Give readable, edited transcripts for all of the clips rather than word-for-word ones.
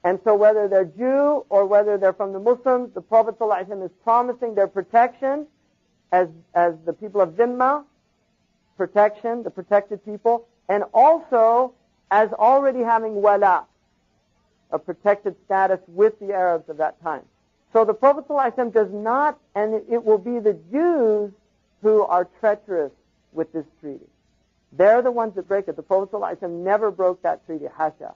And so whether they're Jew or whether they're from the Muslims, the Prophet ﷺ is promising their protection as the people of Zimma, protection, the protected people, and also as already having wala, a protected status with the Arabs of that time. So the Prophet ﷺ does not, and it will be the Jews who are treacherous with this treaty. They're the ones that break it. The Prophet ﷺ never broke that treaty, hasha.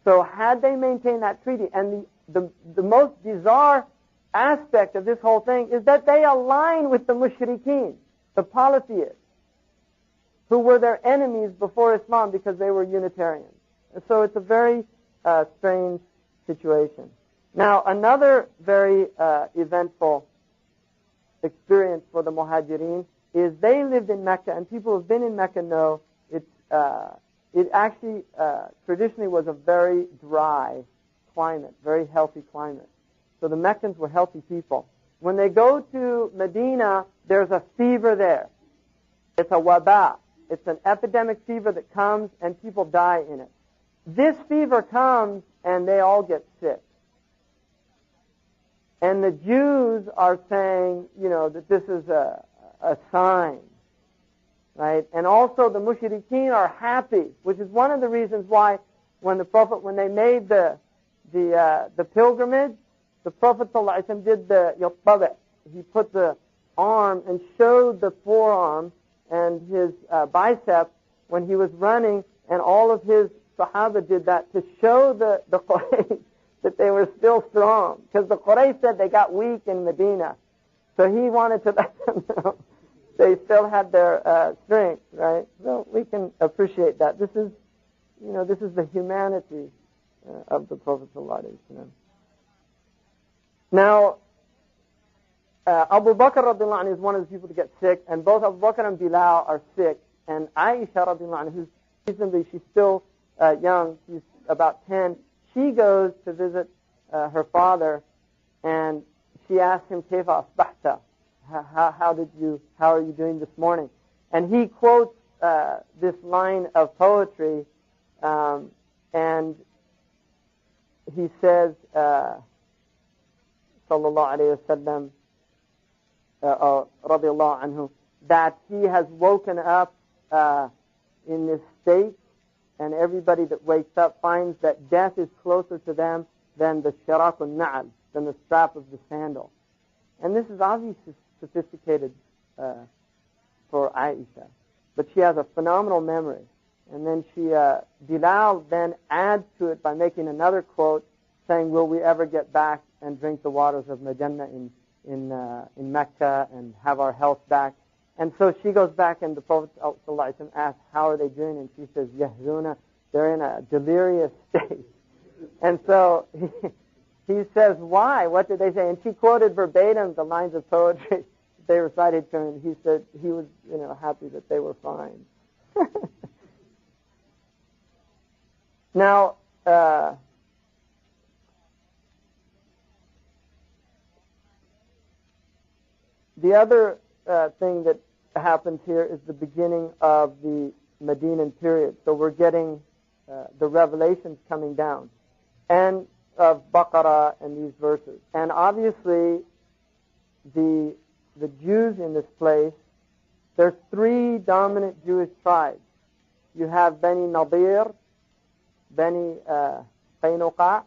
So had they maintained that treaty, and the most bizarre aspect of this whole thing is that they align with the mushrikeen, the polytheists, who were their enemies before Islam because they were Unitarians. And so it's a very strange situation. Now, another very eventful experience for the Muhajirin is they lived in Mecca, and people who've been in Mecca know it actually traditionally was a very dry climate, very healthy climate. So the Meccans were healthy people. When they go to Medina, there's a fever there. It's a waba. It's an epidemic fever that comes and people die in it. This fever comes and they all get sick. And the Jews are saying, that this is a sign, right? And also the mushrikeen are happy, which is one of the reasons why when they made the pilgrimage, the Prophet ﷺ did the yattabi'. He put the arm and showed the forearm and his bicep when he was running, and all of his Sahaba did that to show the Quraysh that they were still strong, because the Quraysh said they got weak in Medina. So he wanted to let them know they still had their strength, right? So we can appreciate that. This is the humanity of the Prophet ﷺ. Now, Abu Bakr radiallahu anhu is one of the people to get sick, and both Abu Bakr and Bilal are sick, and Aisha radiallahu anhu, she's still young, she's about 10, she goes to visit her father, and she asks him, Kayfa asbahta? How are you doing this morning? And he quotes this line of poetry, and he says, sallallahu alayhi wasallam, radiallahu anhu, that he has woken up in this state, and everybody that wakes up finds that death is closer to them than the shirakun na'al, than the strap of the sandal. And this is obviously sophisticated for Aisha, but she has a phenomenal memory. And then Bilal then adds to it by making another quote saying, will we ever get back and drink the waters of Majannah in Mecca and have our health back? And so she goes back, and the Prophet ﷺ asks, how are they doing? And she says, Yahzuna, they're in a delirious state. And so he says, why? What did they say? And she quoted verbatim the lines of poetry they recited to him, and he said he was happy that they were fine. Now, the other thing that happens here is the beginning of the Medinan period. So we're getting the revelations coming down, and of Baqarah and these verses. And obviously, the Jews in this place, there's three dominant Jewish tribes. You have Bani Nadir, Bani Qaynuqa,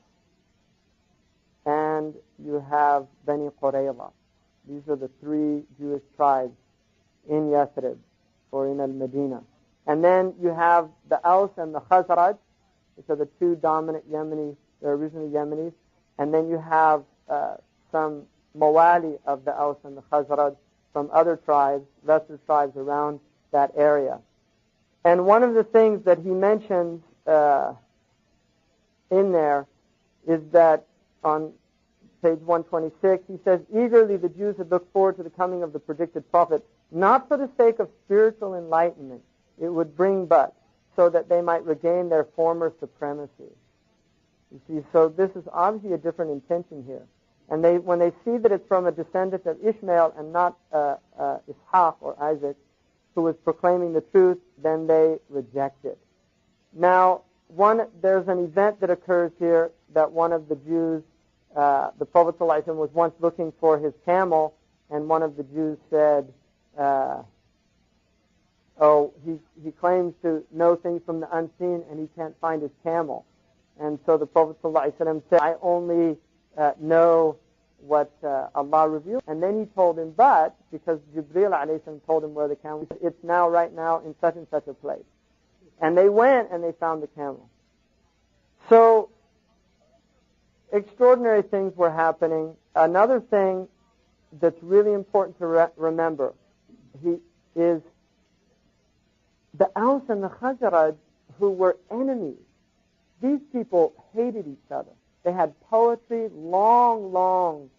and you have Bani Qurayza. These are the three Jewish tribes in Yathrib, or in Al-Medina. And then you have the Aus and the Khazraj, which are the two dominant Yemeni, they're originally Yemenis. And then you have some Mawali of the Aus and the Khazraj from other tribes, lesser tribes around that area. And one of the things that he mentions in there is that on page 126, he says, eagerly the Jews had looked forward to the coming of the predicted prophet, not for the sake of spiritual enlightenment, it would bring but, so that they might regain their former supremacy. You see, so this is obviously a different intention here. And when they see that it's from a descendant of Ishmael and not Ishaq or Isaac, who was proclaiming the truth, then they reject it. Now, there's an event that occurs here that one of the Jews, the Prophet ﷺ was once looking for his camel, and one of the Jews said, he claims to know things from the unseen and he can't find his camel. And so the Prophet ﷺ said, I only know what Allah revealed. And then he told him, but, because Jibreel ﷺ told him where the camel is, it's now, right now, in such and such a place. And they went and they found the camel. So, extraordinary things were happening. Another thing that's really important to remember is the Aus and the Khazraj, who were enemies. These people hated each other. They had poetry, long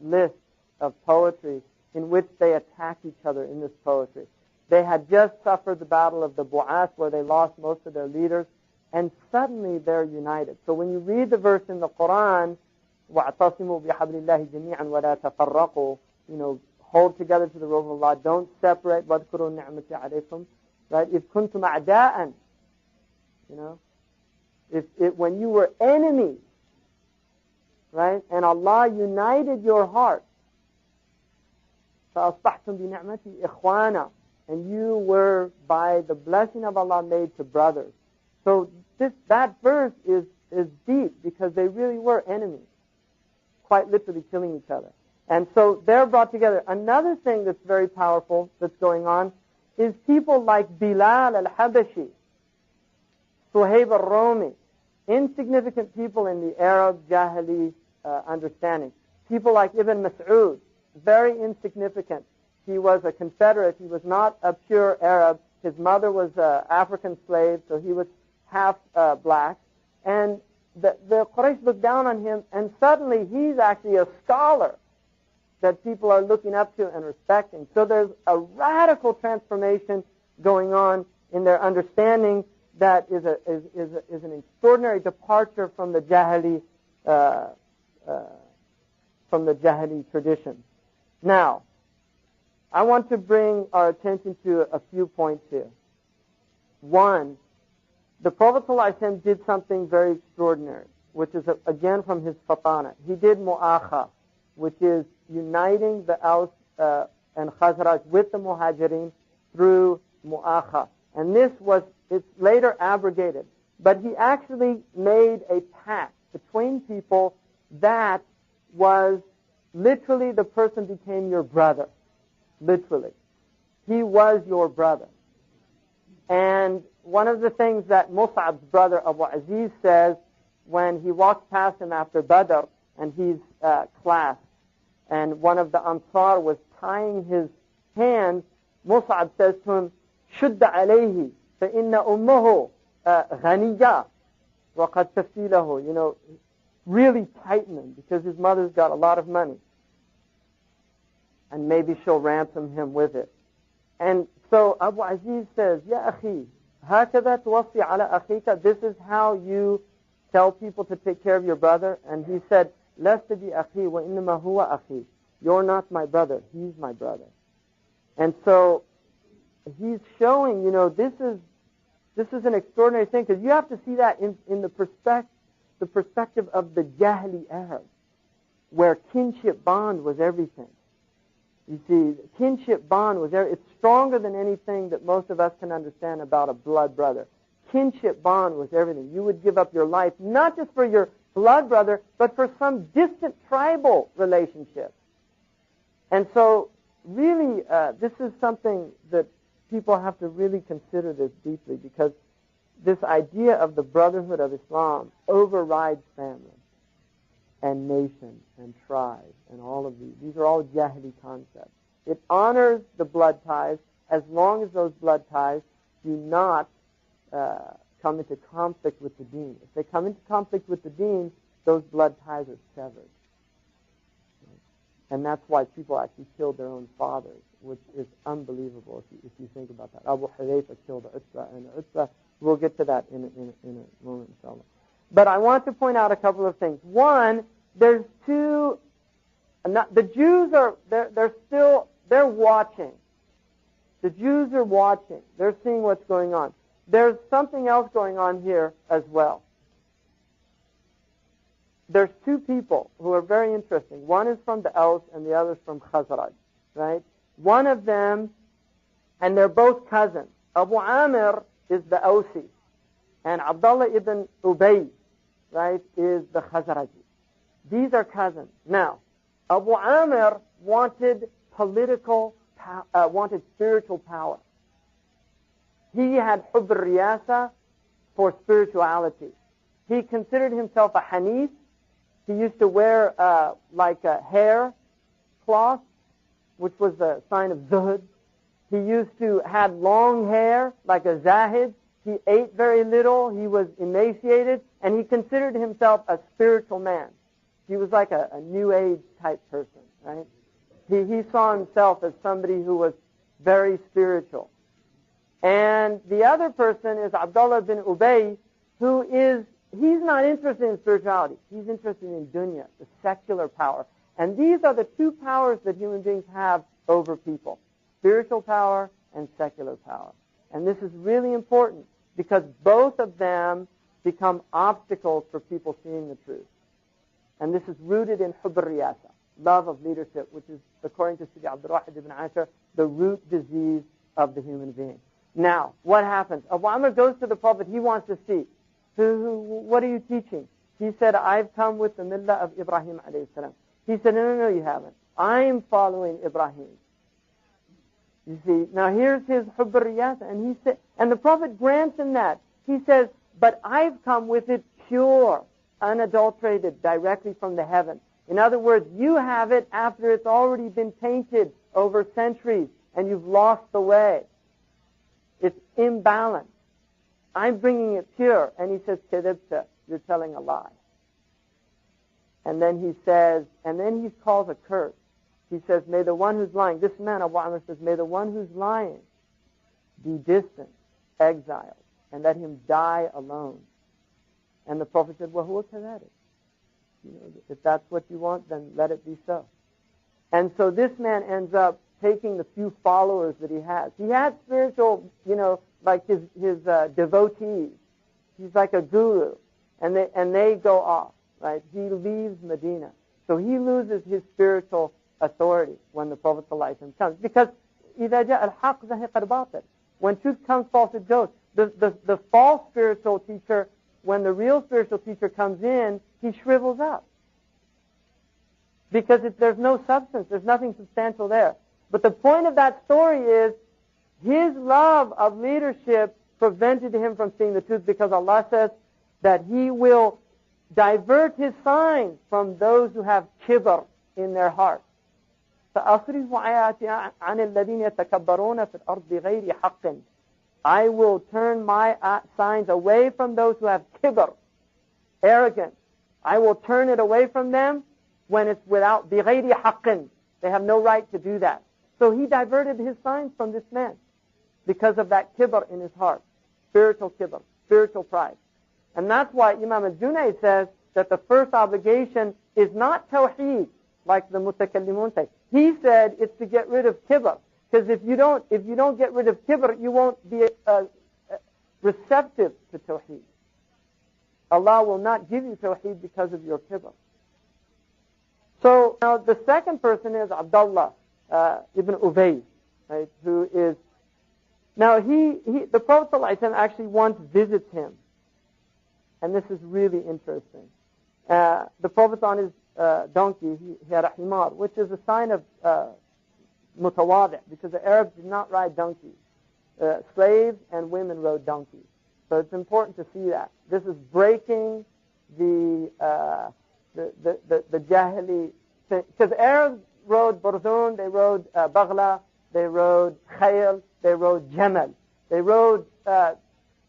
lists of poetry in which they attacked each other in this poetry. They had just suffered the battle of the Bu'as, where they lost most of their leaders, and suddenly they're united. So when you read the verse in the Quran, وَاعْتَصِمُوا بِحَبْلِ اللَّهِ جَمِيعًا وَلَا تَفَرَّقُوا, hold together to the rope of Allah, don't separate, وَاذْكُرُوا نِعْمَتِي عَلَيْكُمْ, right? إِذْ كُنْتُمْ أَعْدَاءً, when you were enemies, right? And Allah united your hearts. فَأَصْبَحْتُمْ بِنِعْمَتِي إِخْوَانًا, and you were, by the blessing of Allah, made to brothers. So that verse is deep, because they really were enemies, quite literally killing each other. And so they're brought together. Another thing that's very powerful that's going on is people like Bilal al-Habashi, Suhaib al-Rumi, insignificant people in the Arab Jahili understanding. People like Ibn Mas'ud, very insignificant. He was a Confederate. He was not a pure Arab. His mother was an African slave, so he was half black. And the Quraysh looked down on him, and suddenly he's actually a scholar that people are looking up to and respecting. So there's a radical transformation going on in their understanding that is an extraordinary departure from the Jahili tradition. Now, I want to bring our attention to a few points here. One, the Prophet ﷺ did something very extraordinary, which is, again, from his fatana. He did mu'akha, which is uniting the Aus and Khazraj with the Muhajirin through mu'akha. And it's later abrogated. But he actually made a pact between people that was literally the person became your brother. Literally. He was your brother. And one of the things that Mus'ab's brother Abu Aziz says when he walks past him after Badr and he's clasped, and one of the Ansar was tying his hands, Mus'ab says to him, شُدَّ عَلَيْهِ فَإِنَّ أُمَّهُ غَنِيَّةٌ وَقَدْ تَفْتِيلَهُ, really tighten him because his mother's got a lot of money. And maybe she'll ransom him with it. And so Abu Aziz says, Ya akhi, هَكَذَا تُوَصِّي عَلَى أَخِيكَ, this is how you tell people to take care of your brother? And he said, لَسْتَ بِأَخِي وَإِنَّمَا هُوَ أَخِي. You're not my brother, he's my brother. And so he's showing, this is an extraordinary thing, because you have to see that in the perspective of the Jahili Arabs, where kinship bond was everything. You see, kinship bond was there. It's stronger than anything that most of us can understand about a blood brother. Kinship bond was everything. You would give up your life, not just for your blood brother, but for some distant tribal relationship. And so, really, this is something that people have to really consider this deeply, because this idea of the brotherhood of Islam overrides family and nation and tribe and all of these. These are all Jahili concepts. It honors the blood ties as long as those blood ties do not come into conflict with the deen. If they come into conflict with the deen, those blood ties are severed. And that's why people actually killed their own fathers, which is unbelievable if you think about that. Abu Hudayfa killed Utbah, and Utbah, we'll get to that in a moment, inshallah. But I want to point out a couple of things. One, there's two, the Jews they're watching. The Jews are watching. They're seeing what's going on. there's something else going on here as well. There's two people who are very interesting. One is from the Aus and the other is from Khazraj, right? One of them, and they're both cousins. Abu Amir is the Ausi, and Abdullah ibn Ubay, right, is the Khazraji. These are cousins. Now, Abu Amir wanted wanted spiritual power. He had hubb al-riyasa for spirituality. He considered himself a hanif. He used to wear like a hair cloth, which was a sign of zuhud. He used to have long hair like a zahid. He ate very little. He was emaciated, and he considered himself a spiritual man. He was like a new age type person, right? He saw himself as somebody who was very spiritual. And the other person is Abdullah bin Ubay, he's not interested in spirituality. He's interested in dunya, the secular power. And these are the two powers that human beings have over people, spiritual power and secular power. And this is really important because both of them become obstacles for people seeing the truth. And this is rooted in hubb al-riyasa, love of leadership, which is, according to Sidi Abdul Wahid ibn Ashar, the root disease of the human being. Now, what happens? Abu Amr goes to the Prophet. He wants to see. What are you teaching? He said, I've come with the millah of Ibrahim alayhi salam. He said, no, you haven't. I'm following Ibrahim. You see, now here's his hubb al-riyasa, and he said, and the Prophet grants him that. He says, but I've come with it pure, unadulterated, directly from the heaven. In other words, you have it after it's already been tainted over centuries, and you've lost the way. It's imbalanced. I'm bringing it pure. And he says, Kedibta, you're telling a lie. And then he says, and then he calls a curse. He says, may the one who's lying, this man, Abu Amr says, may the one who's lying be distant, exiled, and let him die alone. And the Prophet said, well, huwa kadhalik. If that's what you want, then let it be so. And so this man ends up taking the few followers that he has. He had spiritual, like his devotees. He's like a guru. And they go off, right? He leaves Medina. So he loses his spiritual authority when the Prophet ﷺ comes. Because إِذَا جَاءَ الْحَقِّ زَهِقَ الْبَاطِلِ. When truth comes, falsehood goes. The false spiritual teacher, when the real spiritual teacher comes in, he shrivels up. Because there's no substance. There's nothing substantial there. But the point of that story is his love of leadership prevented him from seeing the truth, because Allah says that He will divert His signs from those who have kibr in their hearts. فَأَصْرِفُ آيَاتِي عَنِ الَّذِينَ يَتَكَبَّرُونَ فِي الْأَرْضِ بِغَيْرِ حَقٍّ. I will turn my signs away from those who have kibr, arrogance. I will turn it away from them when it's without بِغَيْرِ حَقٍّ. They have no right to do that. So he diverted his signs from this man because of that kibr in his heart, spiritual kibr, spiritual pride. And that's why Imam al-Junayd says that the first obligation is not tawheed, like the mutakallimun say. He said it's to get rid of kibr, because if you don't get rid of kibr, you won't be receptive to tawheed. Allah will not give you tawheed because of your kibr. So now the second person is Abdullah ibn Ubay, right? Who is now the Prophet ﷺ actually once visits him, and this is really interesting. The Prophet on his donkey, he had a himar, which is a sign of mutawadi', because the Arabs did not ride donkeys. Slaves and women rode donkeys. So it's important to see that. This is breaking the Jahili thing. Because Arabs rode burdun, they rode baghla, they rode khayl, they rode jamal. They rode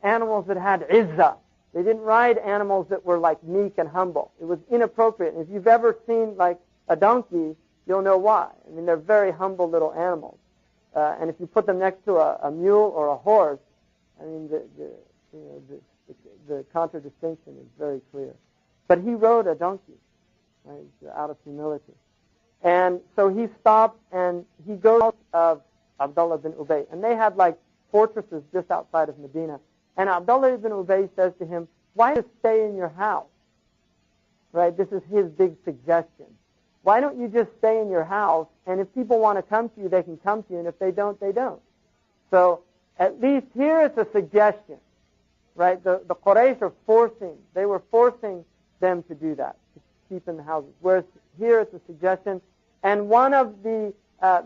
animals that had izzah. They didn't ride animals that were like meek and humble. It was inappropriate. And if you've ever seen like a donkey, you'll know why. I mean, they're very humble little animals. And if you put them next to a mule or a horse, I mean, the contradistinction is very clear. But he rode a donkey, right, out of humility. And so he stops and he goes out of Abdullah bin Ubay. And they had like fortresses just outside of Medina. And Abdullah ibn Ubay says to him, why don't you stay in your house? Right? This is his big suggestion. Why don't you just stay in your house, and if people want to come to you, they can come to you, and if they don't, they don't. So at least here it's a suggestion, right? The Quraysh are they were forcing them to do that, to keep in the houses. Whereas here it's a suggestion. And one of the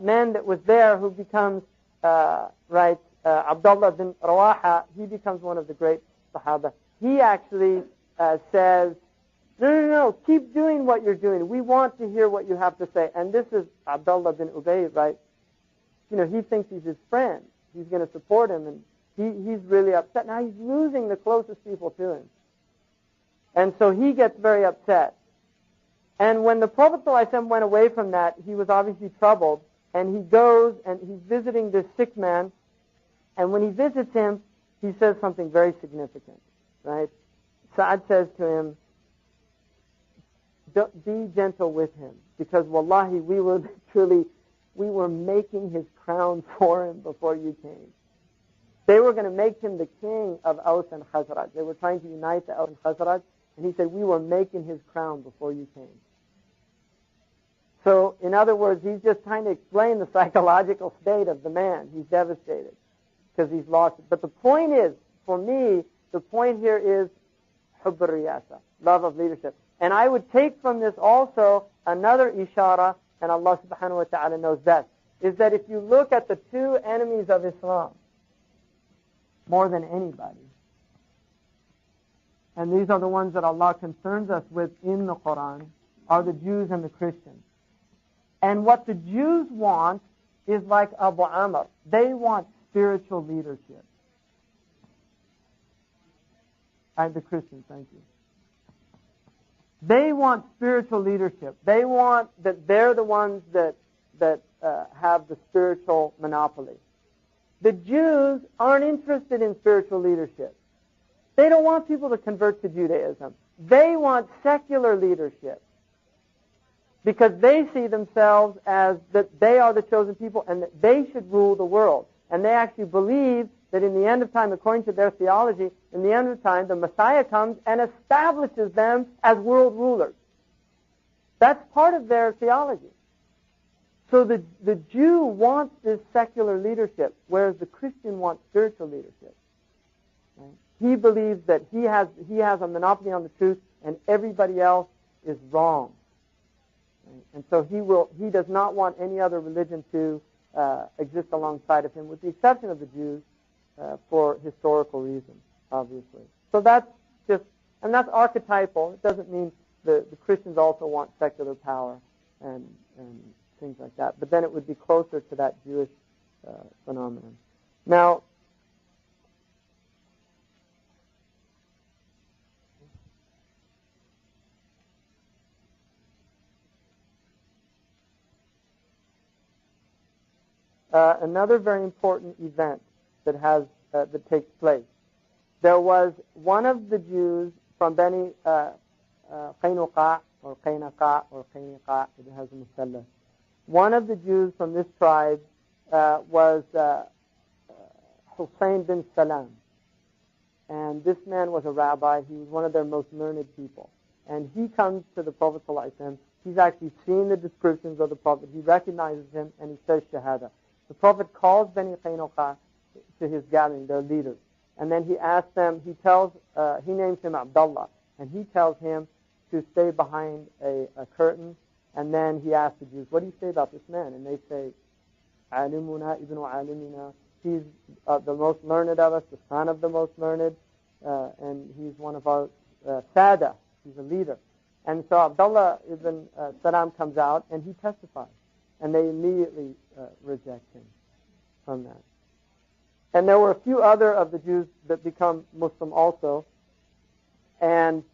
men that was there who becomes, Abdullah bin Rawaha, he becomes one of the great Sahaba. He actually says, no, keep doing what you're doing. We want to hear what you have to say. And this is Abdullah bin Ubay, right? He thinks he's his friend. He's going to support him, and he's really upset. Now he's losing the closest people to him. And so he gets very upset. And when the Prophet ﷺ went away from that, he was obviously troubled, and he goes and he's visiting this sick man, and when he visits him, he says something very significant, right? Sa'ad says to him, be gentle with him, because wallahi, we were making his crown for him before you came. They were going to make him the king of Aus and Khazraj. They were trying to unite the Aus and Khazraj, and he said, we were making his crown before you came. So, in other words, he's just trying to explain the psychological state of the man. He's devastated because he's lost it. But the point is, for me, the point here is hubb al-riyasa, love of leadership. And I would take from this also another ishara, and Allah subhanahu wa ta'ala knows best, is that if you look at the two enemies of Islam, more than anybody, and these are the ones that Allah concerns us with in the Quran, are the Jews and the Christians. And what the Jews want is like Abu Amr. They want spiritual leadership. The Christians, thank you. They want spiritual leadership. They want that they're the ones that have the spiritual monopoly. The Jews aren't interested in spiritual leadership. They don't want people to convert to Judaism. They want secular leadership because they see themselves as that they are the chosen people and that they should rule the world. And they actually believe that in the end of time, according to their theology, in the end of time, the Messiah comes and establishes them as world rulers. That's part of their theology. So the Jew wants this secular leadership, whereas the Christian wants spiritual leadership. Right? He believes that he has a monopoly on the truth, and everybody else is wrong. Right? And so he does not want any other religion to exist alongside of him, with the exception of the Jews, for historical reasons, obviously. So that's archetypal. It doesn't mean the Christians also want secular power and things like that. But then it would be closer to that Jewish phenomenon. Now, another very important event that takes place. There was one of the Jews from Bani Qaynuqa or Qaynaqa or Qayniqa, it has a musalla. One of the Jews from this tribe was Hussein bin Salam. And this man was a rabbi. He was one of their most learned people. And he comes to the Prophet ﷺ. He's actually seen the descriptions of the Prophet. He recognizes him and he says Shahada. The Prophet calls Bani Qaynuqa to his gathering, their leaders. And then he asks them, he names him Abdullah. And he tells him to stay behind a curtain. And then he asks the Jews, what do you say about this man? And they say, Alimuna ibn Alimina. He's the most learned of us, the son of the most learned, and he's one of our Sada. He's a leader. And so Abdullah ibn Salam comes out and he testifies. And they immediately reject him from that. And there were a few other of the Jews that become Muslim also. And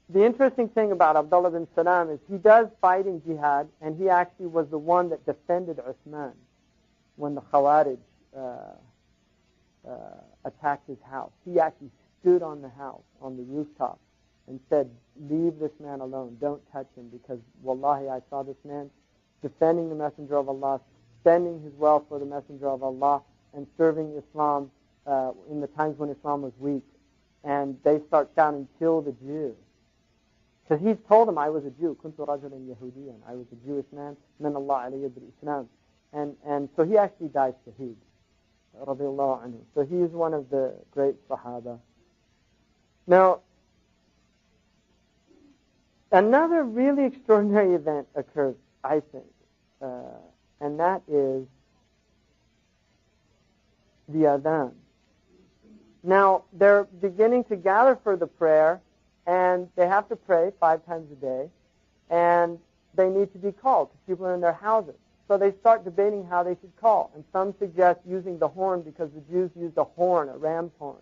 the interesting thing about Abdullah bin Salam is he does fight in jihad, and he actually was the one that defended Uthman when the Khawarij attacked his house. He actually stood on the house, on the rooftop, and said, leave this man alone, don't touch him, because wallahi, I saw this man defending the Messenger of Allah, spending his wealth for the Messenger of Allah, and serving Islam in the times when Islam was weak, and they start shouting, "Kill the Jew." Because he's told them, "I was a Jew, kuntu rajulan yahudiyan, I was a Jewish man, man Allah alayya bil Islam." And so he actually died shaheed, radiallahu anhu. So he is one of the great Sahaba. Now, another really extraordinary event occurs, I think, and that is the adhan. Now, they're beginning to gather for the prayer, and they have to pray 5 times a day, and they need to be called because people are in their houses. So they start debating how they should call, and some suggest using the horn because the Jews used a horn, a ram's horn.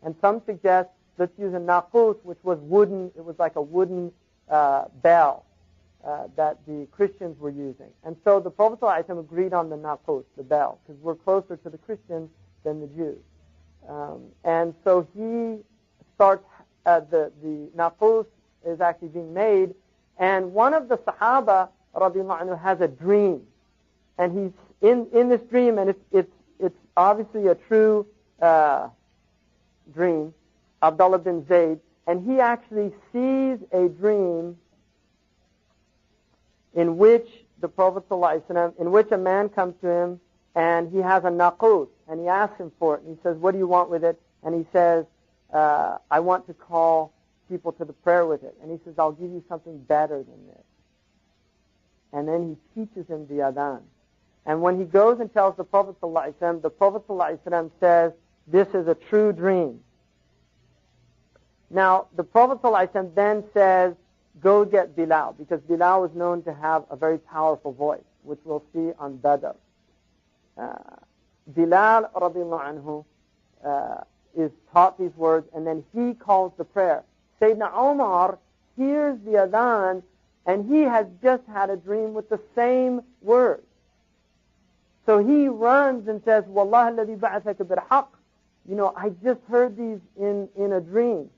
And some suggest let's use a naqus, which was wooden. It was like a wooden bell that the Christians were using. And so the Prophet ﷺ agreed on the naqus, the bell, because we're closer to the Christians than the Jews. And so he starts, the naqus is actually being made, and one of the Sahaba, radiallahu anhu, has a dream. And he's in this dream, and it's obviously a true dream, Abdullah bin Zayd, and he actually sees a dream in which the Prophet ﷺ, in which a man comes to him, and he has a naqus, and he asks him for it, and he says, "What do you want with it?" And he says, "I want to call people to the prayer with it." And he says, "I'll give you something better than this." And then he teaches him the adhan. And when he goes and tells the Prophet ﷺ, the Prophet ﷺ says, "This is a true dream." Now, the Prophet ﷺ then says, "Go get Bilal," because Bilal was known to have a very powerful voice, which we'll see on Badr. Bilal, radiallahu anhu, is taught these words, and then he calls the prayer. Sayyidina Umar hears the adhan, and he has just had a dream with the same words. So he runs and says, "Wallah alladhi ba'athaka bil-haqq." I just heard these in a dream.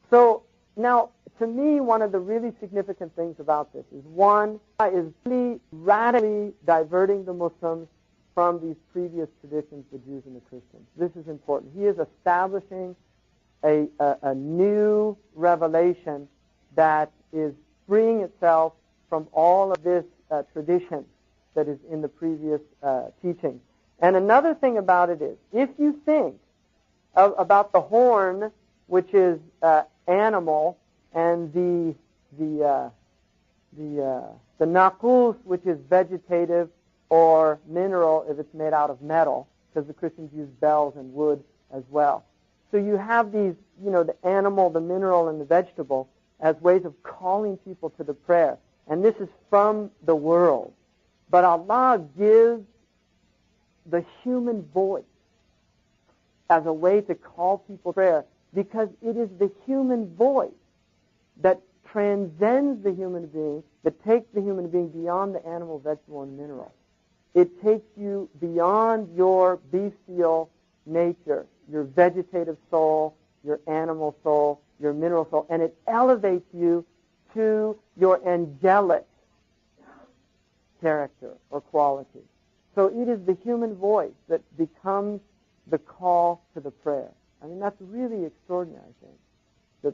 So now, to me, one of the really significant things about this is, one, is really radically diverting the Muslims from these previous traditions, the Jews and the Christians. This is important. He is establishing a new revelation that is freeing itself from all of this tradition that is in the previous teaching. And another thing about it is, if you think about the horn, which is animal, and the naqus, which is vegetative or mineral if it's made out of metal, because the Christians use bells and wood as well. So you have these, the animal, the mineral, and the vegetable as ways of calling people to the prayer. And this is from the world. But Allah gives the human voice as a way to call people to prayer, because it is the human voice that transcends the human being, that takes the human being beyond the animal, vegetable, and mineral. It takes you beyond your bestial nature, your vegetative soul, your animal soul, your mineral soul, and it elevates you to your angelic character or quality. So it is the human voice that becomes the call to the prayer. I mean, that's really extraordinary, I think,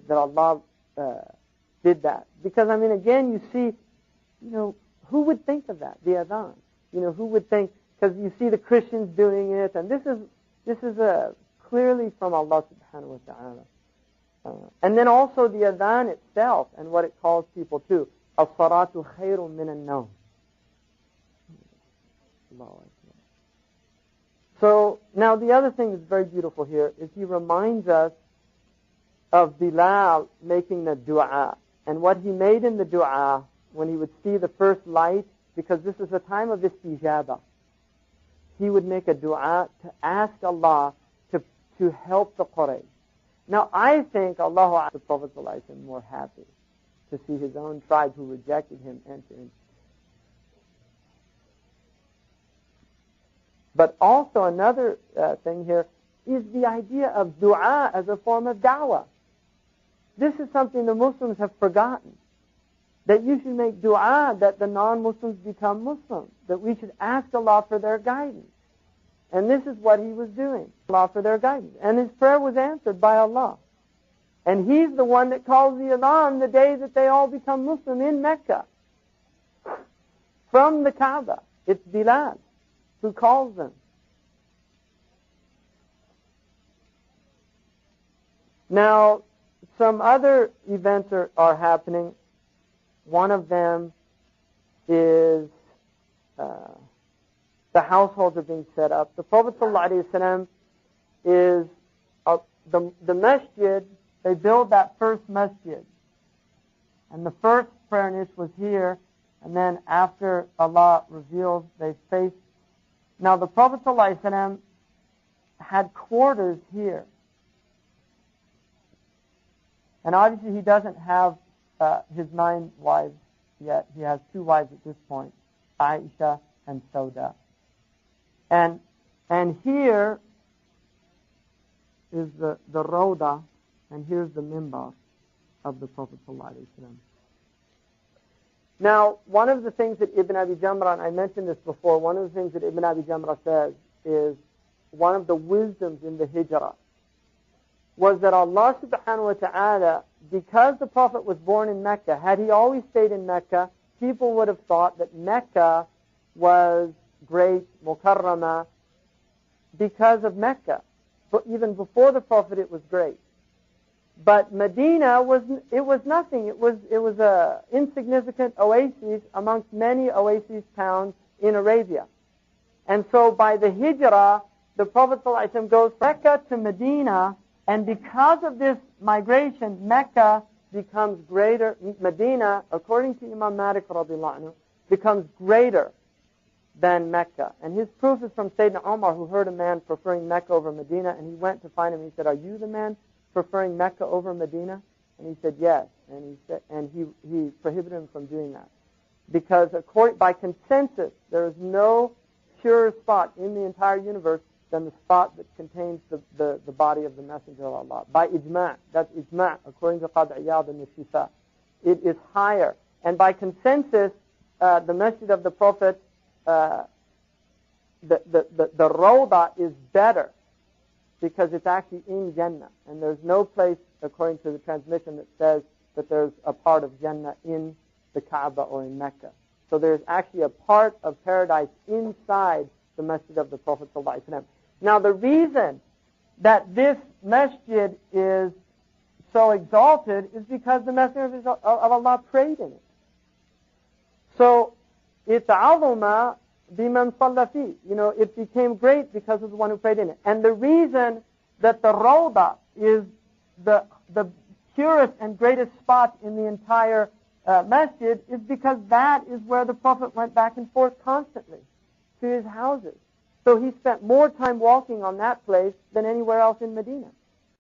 that Allah did that. Because, I mean, again, you see, who would think of that, the adhan? Who would think, because you see the Christians doing it, and this is clearly from Allah subhanahu wa ta'ala. And then also the adhan itself and what it calls people to. As-salatu khayrun min an-nawm. So now the other thing that's very beautiful here is he reminds us of Bilal making the dua. And what he made in the dua when he would see the first light, because this is a time of istijaba, he would make a dua to ask Allah to help the Quraysh. Now I think Allah, the Prophet ﷺ, more happy to see his own tribe who rejected him enter into. But also another thing here is the idea of dua as a form of da'wah. This is something the Muslims have forgotten. That you should make dua that the non-Muslims become Muslims. That we should ask Allah for their guidance. And this is what he was doing, Allah for their guidance. And his prayer was answered by Allah. And he's the one that calls the adhan the day that they all become Muslim in Mecca. From the Kaaba. It's Bilal who calls them. Now, some other events are happening. One of them is the households are being set up. The Prophet ﷺ is the masjid. They build that first masjid. And the first prayer niche was here. And then after Allah reveals, they face. Now the Prophet ﷺ had quarters here. And obviously he doesn't have his 9 wives yet. He has 2 wives at this point, Aisha and Sauda. And here is the Rawda, and here's the Mimbar of the Prophet ﷺ. Now, one of the things that Ibn Abi Jamrah, and I mentioned this before, one of the things that Ibn Abi Jamrah says is one of the wisdoms in the Hijrah was that Allah subhanahu wa ta'ala, because the Prophet was born in Mecca, had he always stayed in Mecca, people would have thought that Mecca was great, mukarrama, because of Mecca. But even before the Prophet, it was great. But Medina was nothing. It was a insignificant oasis amongst many oasis towns in Arabia. And so by the Hijrah, the Prophet ﷺ goes from Mecca to Medina, and because of this migration, Mecca becomes greater. Medina, according to Imam Malik radiallahu anhu, becomes greater than Mecca. And his proof is from Sayyidina Umar, who heard a man preferring Mecca over Medina, and he went to find him. He said, "Are you the man preferring Mecca over Medina?" And he said, "Yes." And he prohibited him from doing that. Because by consensus, there is no purer spot in the entire universe than the spot that contains the body of the Messenger of Allah. By ijma', that's ijma', according to Qadi Iyad and the Shifa. It is higher. And by consensus, the Masjid of the Prophet, the Rawda is better because it's actually in Jannah. And there's no place, according to the transmission, that says that there's a part of Jannah in the Kaaba or in Mecca. So there's actually a part of paradise inside the Masjid of the Prophet ﷺ. Now the reason that this masjid is so exalted is because the Messenger of Allah prayed in it. So it's azuma biman salla fi. It became great because of the one who prayed in it. And the reason that the Rawda is the purest and greatest spot in the entire masjid is because that is where the Prophet went back and forth constantly to his houses. So he spent more time walking on that place than anywhere else in Medina.